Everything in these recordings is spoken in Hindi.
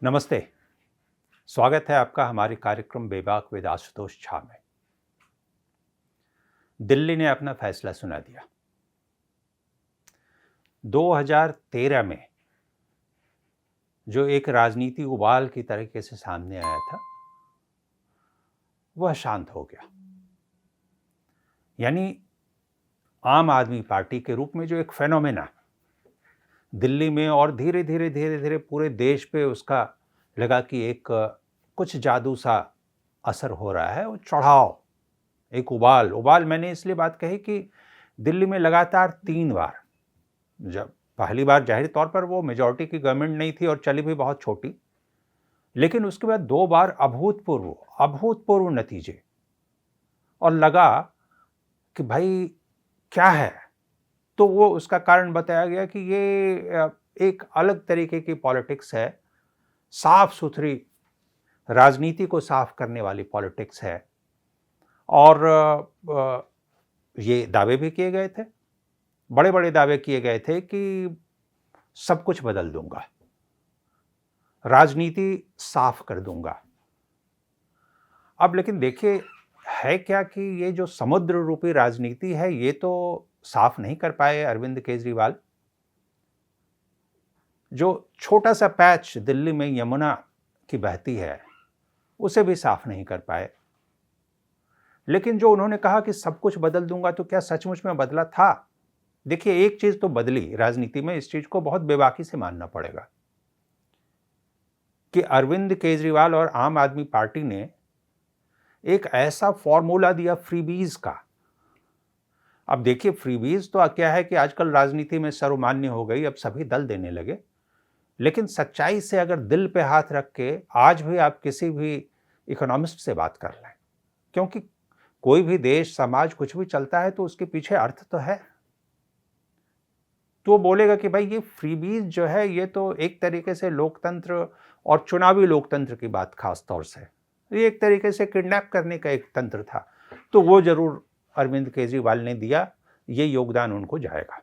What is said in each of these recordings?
नमस्ते। स्वागत है आपका हमारे कार्यक्रम बेबाक विद आशुतोष झा में। दिल्ली ने अपना फैसला सुना दिया। 2013 में जो एक राजनीति उबाल की तरीके से सामने आया था, वह शांत हो गया। यानी आम आदमी पार्टी के रूप में जो एक फेनोमेना दिल्ली में और धीरे-धीरे पूरे देश पे उसका लगा कि एक कुछ जादू सा असर हो रहा है, वो चढ़ाव, एक उबाल मैंने इसलिए बात कही कि दिल्ली में लगातार 3 बार, जब पहली बार ज़ाहिर तौर पर वो मेजॉरिटी की गवर्नमेंट नहीं थी और चली भी बहुत छोटी, लेकिन उसके बाद 2 बार अभूतपूर्व नतीजे, और लगा कि भाई क्या है? तो वो उसका कारण बताया गया कि ये एक अलग तरीके की पॉलिटिक्स है, साफ-सुथरी राजनीति को साफ करने वाली पॉलिटिक्स है। और ये दावे भी किए गए थे, बड़े-बड़े दावे किए गए थे कि सब कुछ बदल दूँगा, राजनीति साफ कर दूँगा। अब लेकिन देखिए, है क्या कि ये जो समुद्र रूपी राजनीति है, ये तो साफ नहीं कर पाए अरविंद केजरीवाल। जो छोटा-सा पैच दिल्ली में यमुना की बहती है, उसे भी साफ नहीं कर पाए। लेकिन जो उन्होंने कहा कि सब कुछ बदल दूँगा, तो क्या सचमुच में बदला था? देखिए, एक चीज़ तो बदली राजनीति में, इस चीज़ को बहुत बेबाकी से मानना पड़ेगा कि अरविंद केजरीवाल और आम आदमी पार्टी ने एक ऐसा फ़ॉर्मूला दिया फ्रीबीज़ का। अब देखिए, फ्रीबीज़ तो क्या है कि आजकल राजनीति में सर्वमान्य हो गई, अब सभी दल देने लगे। लेकिन सच्चाई से अगर दिल पे हाथ रख के आज भी आप किसी भी इकोनॉमिस्ट से बात कर लें, क्योंकि कोई भी देश, समाज कुछ भी चलता है तो उसके पीछे अर्थ तो है। तो वो बोलेगा कि भाई ये फ्रीबीज़ जो है, ये तो एक तरीके से लोकतंत्र और चुनावी लोकतंत्र की बात खास तौर से, ये एक तरीके से किडनैप करने का एक तंत्र था। तो वो ज़रूर अरविंद केजरीवाल ने दिया, ये योगदान उनको जाएगा।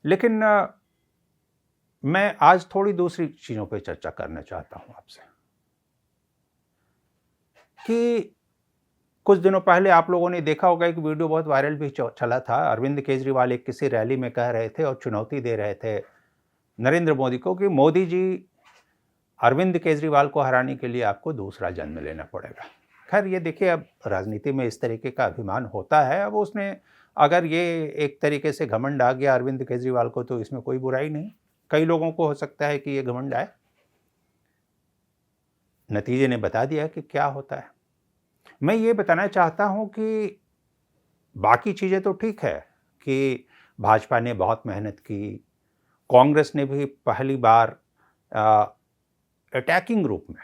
लेकिन मैं आज थोड़ी दूसरी चीज़ों पे चर्चा करना चाहता हूँ आपसे कि कुछ दिनों पहले आप लोगों ने देखा होगा, एक वीडियो बहुत वायरल भी चला था। अरविंद केजरीवाल एक किसी रैली में कह रहे थे और चुनौती दे रहे थे नरेंद्र मोदी को कि मोदी जी, अरविंद केजरीवाल को हराने के लिए आपको दूसरा जन्म लेना पड़ेगा। खैर, ये देखिए, अब राजनीति में इस तरीके का अभिमान होता है। अब उसने, अगर ये एक तरीके से घमंड आ गया अरविंद केजरीवाल को, तो इसमें कोई बुराई नहीं। कई लोगों को हो सकता है कि ये घमंड आए। नतीजे ने बता दिया कि क्या होता है। मैं ये बताना चाहता हूँ कि बाकी चीज़ें तो ठीक है कि भाजपा ने बहुत मेहनत की, कांग्रेस ने भी पहली बार अटैकिंग रूप में,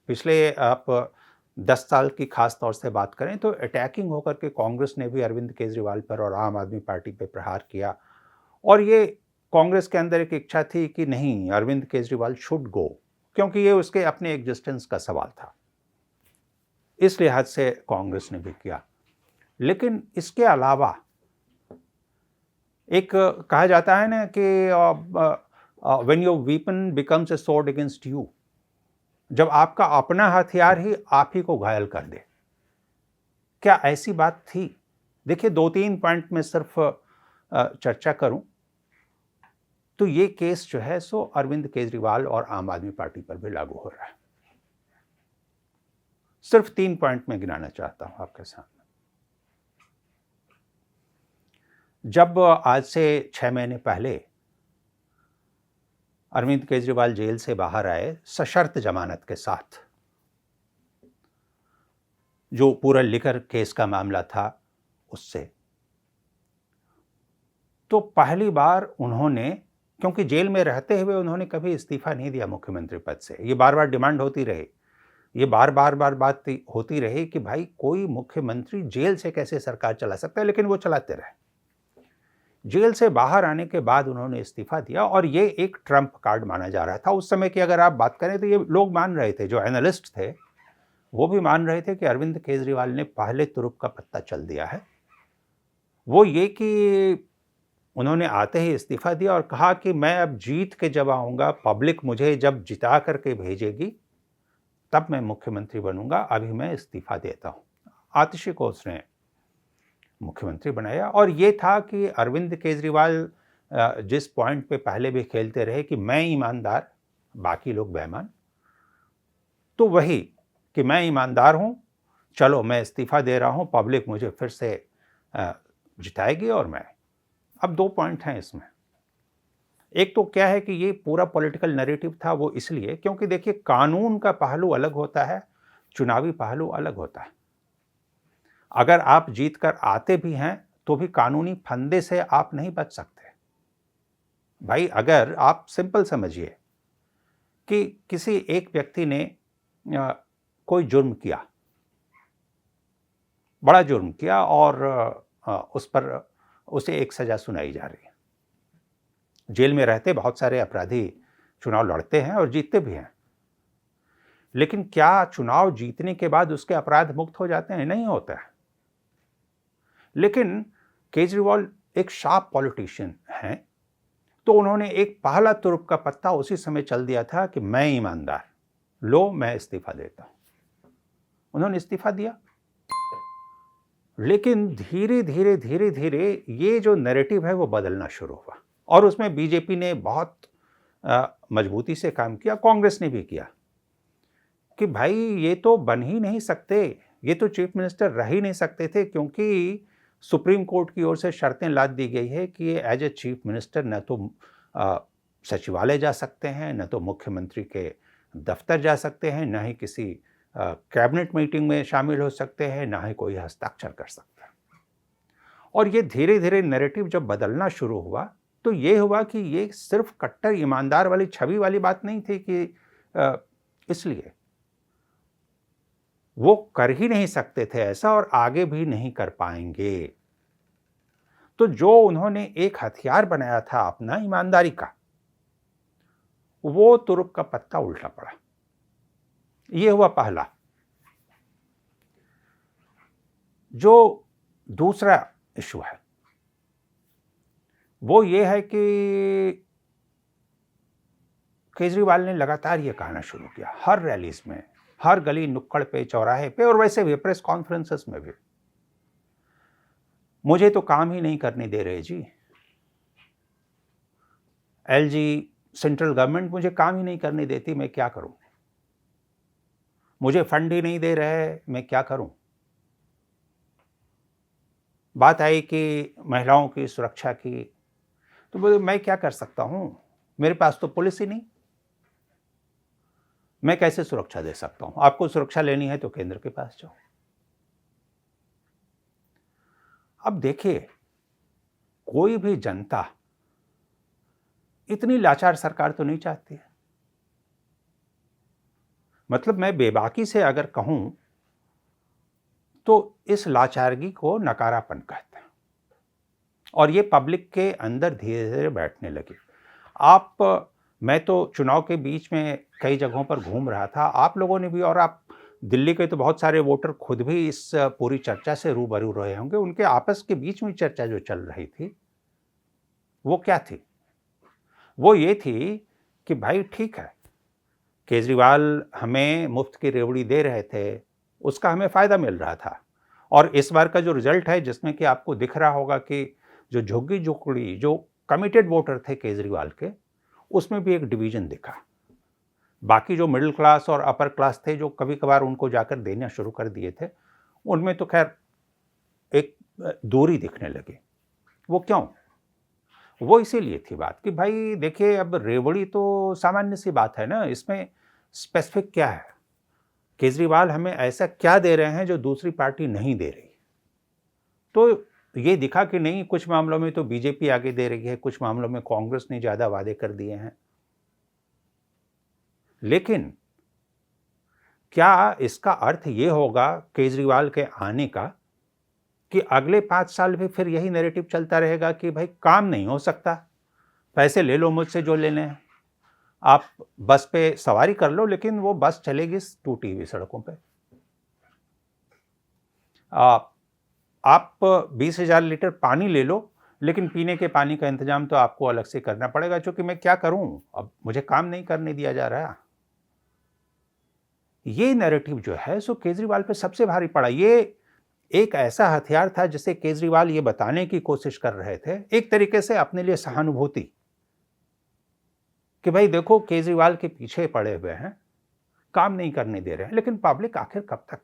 पिछले आप 10 साल की खास तौर से बात करें तो अटैकिंग होकर के कांग्रेस ने भी अरविंद केजरीवाल पर और आम आदमी पार्टी पे प्रहार किया। और ये कांग्रेस के अंदर एक इच्छा थी कि नहीं, अरविंद केजरीवाल शुड गो, क्योंकि ये उसके अपने एग्जिस्टेंस का सवाल था। इस लिहाज से कांग्रेस ने भी किया। लेकिन इसके अलावा एक कहा जाता है ना कि when your weapon becomes a sword against you, जब आपका अपना हथियार ही आप ही को घायल कर दे। क्या ऐसी बात थी? देखिए, 2-3 पॉइंट में सिर्फ चर्चा करूं तो ये केस जो है सो अरविंद केजरीवाल और आम आदमी पार्टी पर भी लागू हो रहा है। सिर्फ 3 पॉइंट में गिनाना चाहता हूं आपके सामने। जब आज से 6 महीने पहले अरविंद केजरीवाल जेल से बाहर आए सशर्त जमानत के साथ, जो पूरा लिकर केस का मामला था उससे, तो पहली बार उन्होंने, क्योंकि जेल में रहते हुए उन्होंने कभी इस्तीफा नहीं दिया मुख्यमंत्री पद से। ये बार-बार डिमांड होती रही, ये बार-बार बात होती रही कि भाई कोई मुख्यमंत्री जेल से कैसे सरकार चला सकता है, लेकिन वो चलाते रहे। जेल से बाहर आने के बाद उन्होंने इस्तीफा दिया और ये एक ट्रम्प कार्ड माना जा रहा था। उस समय की अगर आप बात करें तो ये लोग मान रहे थे, जो एनालिस्ट थे वो भी मान रहे थे कि अरविंद केजरीवाल ने पहले तुरुप का पत्ता चल दिया है। वो ये कि उन्होंने आते ही इस्तीफ़ा दिया और कहा कि मैं अब जीत के जब आऊँगा, पब्लिक मुझे जब जिता कर के भेजेगी, तब मैं मुख्यमंत्री बनूँगा, अभी मैं इस्तीफ़ा देता हूँ। आतिशी को उसने मुख्यमंत्री बनाया और ये था कि अरविंद केजरीवाल जिस पॉइंट पे पहले भी खेलते रहे कि मैं ईमानदार, बाकी लोग बेईमान, तो वही कि मैं ईमानदार हूँ, चलो मैं इस्तीफ़ा दे रहा हूँ, पब्लिक मुझे फिर से जिताएगी और मैं। अब 2 पॉइंट हैं इसमें। एक तो क्या है कि ये पूरा पॉलिटिकल नैरेटिव था वो इसलिए क्योंकि देखिए कानून का पहलू अलग होता है, चुनावी पहलू अलग होता है। अगर आप जीत कर आते भी हैं, तो भी कानूनी फंदे से आप नहीं बच सकते। भाई अगर आप सिंपल समझिए कि किसी एक व्यक्ति ने कोई जुर्म किया, बड़ा जुर्म किया और उस पर उसे एक सज़ा सुनाई जा रही है। जेल में रहते बहुत सारे अपराधी चुनाव लड़ते हैं और जीतते भी हैं। लेकिन क्या चुनाव जीतने के बाद उसके अपराध मुक्त हो जाते हैं? नहीं होता है। लेकिन केजरीवाल एक शार्प पॉलिटिशियन हैं, तो उन्होंने एक पहला तुरुप का पत्ता उसी समय चल दिया था कि मैं ईमानदार, लो मैं इस्तीफा देता हूं। उन्होंने इस्तीफा दिया। लेकिन धीरे धीरे धीरे धीरे ये जो नैरेटिव है वो बदलना शुरू हुआ और उसमें बीजेपी ने बहुत मजबूती से काम किया, कांग्रेस ने भी किया कि भाई ये तो बन ही नहीं सकते, ये तो चीफ मिनिस्टर रह ही नहीं सकते थे क्योंकि सुप्रीम कोर्ट की ओर से शर्तें लाद दी गई है कि एज ए चीफ मिनिस्टर न तो सचिवालय जा सकते हैं, न तो मुख्यमंत्री के दफ्तर जा सकते हैं, न ही किसी कैबिनेट मीटिंग में शामिल हो सकते हैं, ना ही कोई हस्ताक्षर कर सकता है। और ये धीरे धीरे नैरेटिव जब बदलना शुरू हुआ तो ये हुआ कि ये सिर्फ कट्टर ईमानदार वाली छवि वाली बात नहीं थी कि इसलिए वो कर ही नहीं सकते थे ऐसा और आगे भी नहीं कर पाएंगे। तो जो उन्होंने एक हथियार बनाया था अपना ईमानदारी का, वो तुरुप का पत्ता उल्टा पड़ा। ये हुआ पहला। जो दूसरा इशू है वो ये है कि केजरीवाल ने लगातार ये कहना शुरू किया हर रैलीज में, हर गली नुक्कड़ पे, चौराहे पे और वैसे भी प्रेस कॉन्फ्रेंसेस में भी, मुझे तो काम ही नहीं करने दे रहे जी, एलजी सेंट्रल गवर्नमेंट मुझे काम ही नहीं करने देती, मैं क्या करूं, मुझे फंड ही नहीं दे रहे, मैं क्या करूं। बात आई कि महिलाओं की सुरक्षा की, तो बोले मैं क्या कर सकता हूं, मेरे पास तो पुलिस ही नहीं, मैं कैसे सुरक्षा दे सकता हूं, आपको सुरक्षा लेनी है तो केंद्र के पास जाओ। अब देखिए कोई भी जनता इतनी लाचार सरकार तो नहीं चाहती है। मतलब मैं बेबाकी से अगर कहूं तो इस लाचारगी को नकारापन कहते हैं और ये पब्लिक के अंदर धीरे धीरे बैठने लगी। मैं तो चुनाव के बीच में कई जगहों पर घूम रहा था, आप लोगों ने भी, और आप दिल्ली के तो बहुत सारे वोटर खुद भी इस पूरी चर्चा से रूबरू रहे होंगे। उनके आपस के बीच में चर्चा जो चल रही थी वो क्या थी? वो ये थी कि भाई ठीक है, केजरीवाल हमें मुफ्त की रेवड़ी दे रहे थे, उसका हमें फ़ायदा मिल रहा था और इस बार का जो रिजल्ट है जिसमें कि आपको दिख रहा होगा कि जो झुग्गी झोपड़ी जो कमिटेड वोटर थे केजरीवाल के, उसमें भी एक डिवीजन दिखा। बाकी जो मिडिल क्लास और अपर क्लास थे जो कभी कभार उनको जाकर देना शुरू कर दिए थे, उनमें तो खैर एक दूरी दिखने लगी। वो क्यों? वो इसीलिए थी बात कि भाई देखिए अब रेवड़ी तो सामान्य सी बात है ना, इसमें स्पेसिफिक क्या है, केजरीवाल हमें ऐसा क्या दे रहे हैं जो दूसरी पार्टी नहीं दे रही। तो ये दिखा कि नहीं, कुछ मामलों में तो बीजेपी आगे दे रही है, कुछ मामलों में कांग्रेस ने ज्यादा वादे कर दिए हैं। लेकिन क्या इसका अर्थ ये होगा केजरीवाल के आने का कि अगले 5 साल भी फिर यही नैरेटिव चलता रहेगा कि भाई काम नहीं हो सकता, पैसे ले लो मुझसे जो लेने हैं, आप बस पे सवारी कर लो लेकिन वो बस चलेगी टूटी हुई सड़कों पे। आप 20,000 लीटर पानी ले लो लेकिन पीने के पानी का इंतजाम तो आपको अलग से करना पड़ेगा, क्योंकि मैं क्या करूं, अब मुझे काम नहीं करने दिया जा रहा। ये नैरेटिव जो है सो केजरीवाल पे सबसे भारी पड़ा। ये एक ऐसा हथियार था जिसे केजरीवाल ये बताने की कोशिश कर रहे थे, एक तरीके से अपने लिए सहानुभूति, कि भाई देखो केजरीवाल के पीछे पड़े हुए हैं, काम नहीं करने दे रहे हैं। लेकिन पब्लिक आखिर कब तक?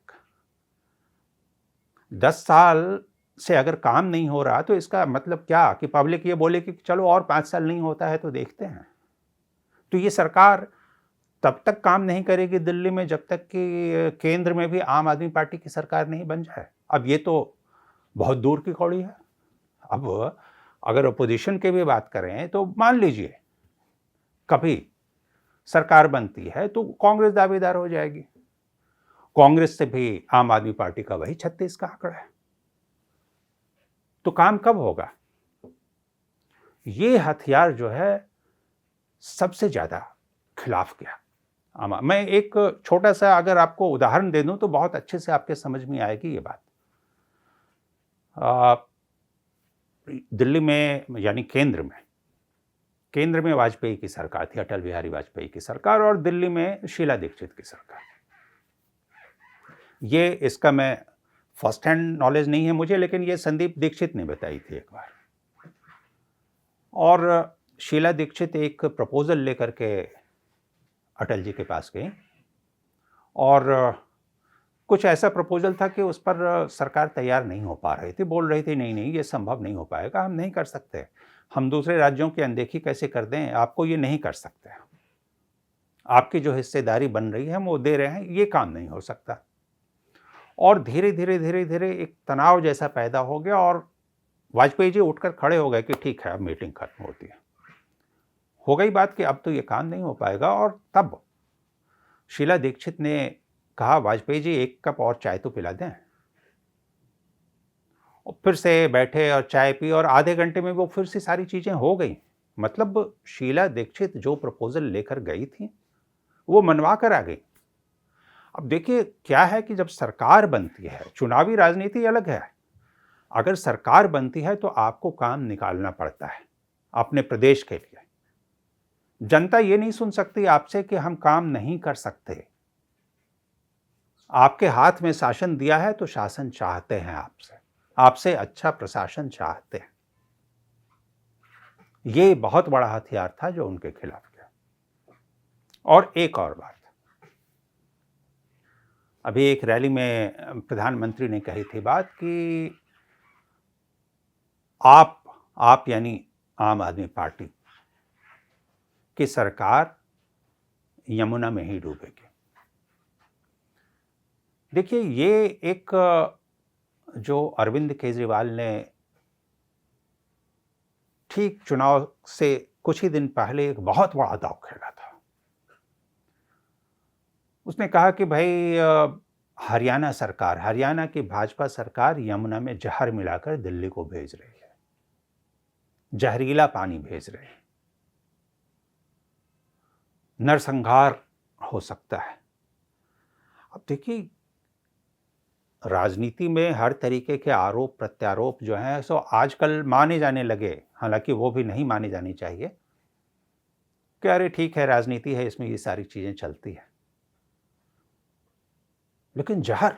10 साल से अगर काम नहीं हो रहा तो इसका मतलब क्या कि पब्लिक ये बोले कि चलो और 5 साल नहीं होता है तो देखते हैं। तो ये सरकार तब तक काम नहीं करेगी दिल्ली में जब तक कि केंद्र में भी आम आदमी पार्टी की सरकार नहीं बन जाए। अब ये तो बहुत दूर की कौड़ी है। अब अगर अपोजिशन की भी बात करें तो मान लीजिए कभी सरकार बनती है तो कांग्रेस दावेदार हो जाएगी, कांग्रेस से भी आम आदमी पार्टी का वही 36 का आंकड़ा है, तो काम कब होगा? ये हथियार जो है सबसे ज्यादा खिलाफ गया। मैं एक छोटा सा अगर आपको उदाहरण दे दूं तो बहुत अच्छे से आपके समझ में आएगी ये बात। दिल्ली में यानी केंद्र में वाजपेयी की सरकार थी, अटल बिहारी वाजपेयी की सरकार, और दिल्ली में शीला दीक्षित की सरकार। ये इसका मैं फर्स्ट हैंड नॉलेज नहीं है मुझे, लेकिन ये संदीप दीक्षित ने बताई थी एक बार। और शीला दीक्षित एक प्रपोजल लेकर के अटल जी के पास गई, और कुछ ऐसा प्रपोजल था कि उस पर सरकार तैयार नहीं हो पा रही थी, बोल रही थी नहीं नहीं ये संभव नहीं हो पाएगा, हम नहीं कर सकते, हम दूसरे राज्यों की अनदेखी कैसे कर दें, आपको ये नहीं कर सकते, आपकी जो हिस्सेदारी बन रही है हम वो दे रहे हैं, ये काम नहीं हो सकता। और धीरे धीरे एक तनाव जैसा पैदा हो गया और वाजपेयी जी उठकर खड़े हो गए कि ठीक है अब मीटिंग खत्म होती है। हो गई बात कि अब तो ये काम नहीं हो पाएगा, और तब शीला दीक्षित ने कहा वाजपेयी जी एक कप और चाय तो पिला दें। और फिर से बैठे और चाय पी, और आधे घंटे में वो फिर से सारी चीजें हो गई। मतलब शीला दीक्षित जो प्रपोजल लेकर गई थी वो मनवा कर आ गई। अब देखिए क्या है कि जब सरकार बनती है, चुनावी राजनीति अलग है, अगर सरकार बनती है तो आपको काम निकालना पड़ता है अपने प्रदेश के लिए। जनता ये नहीं सुन सकती आपसे कि हम काम नहीं कर सकते। आपके हाथ में शासन दिया है तो शासन चाहते हैं आपसे अच्छा प्रशासन चाहते हैं। ये बहुत बड़ा हथियार था जो उनके खिलाफ गया। और एक और बात, अभी एक रैली में प्रधानमंत्री ने कही थी बात कि आप यानी आम आदमी पार्टी की सरकार यमुना में ही डूबेगी। देखिए ये एक जो अरविंद केजरीवाल ने ठीक चुनाव से कुछ ही दिन पहले एक बहुत बड़ा दांव खेला था। उसने कहा कि भाई हरियाणा की भाजपा सरकार यमुना में जहर मिलाकर दिल्ली को भेज रही है, जहरीला पानी भेज रही है, नरसंहार हो सकता है। अब देखिए राजनीति में हर तरीके के आरोप प्रत्यारोप जो हैं सो आजकल माने जाने लगे, हालांकि वो भी नहीं माने जानी चाहिए, कि अरे ठीक है राजनीति है इसमें ये सारी चीजें चलती है। लेकिन जहर,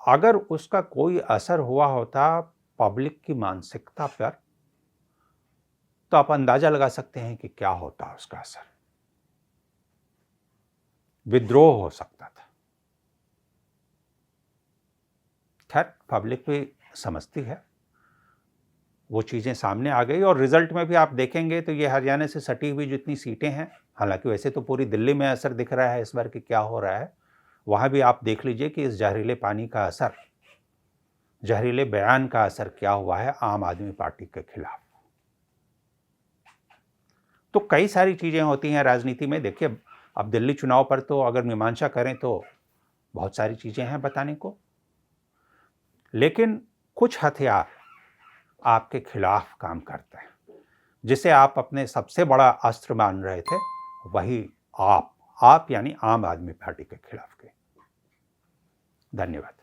अगर उसका कोई असर हुआ होता पब्लिक की मानसिकता पर तो आप अंदाजा लगा सकते हैं कि क्या होता उसका असर। विद्रोह हो सकता था। खैर पब्लिक भी समझती है, वो चीजें सामने आ गई, और रिजल्ट में भी आप देखेंगे तो ये हरियाणा से सटी हुई जितनी सीटें हैं, हालांकि वैसे तो पूरी दिल्ली में असर दिख रहा है इस बार कि क्या हो रहा है, वहां भी आप देख लीजिए कि इस जहरीले पानी का असर, जहरीले बयान का असर क्या हुआ है आम आदमी पार्टी के खिलाफ। तो कई सारी चीजें होती हैं राजनीति में। देखिए अब दिल्ली चुनाव पर तो अगर मीमांसा करें तो बहुत सारी चीजें हैं बताने को, लेकिन कुछ हथियार आपके खिलाफ काम करते हैं। जिसे आप अपने सबसे बड़ा अस्त्र मान रहे थे, वही आप यानी आम आदमी पार्टी के खिलाफ के। धन्यवाद।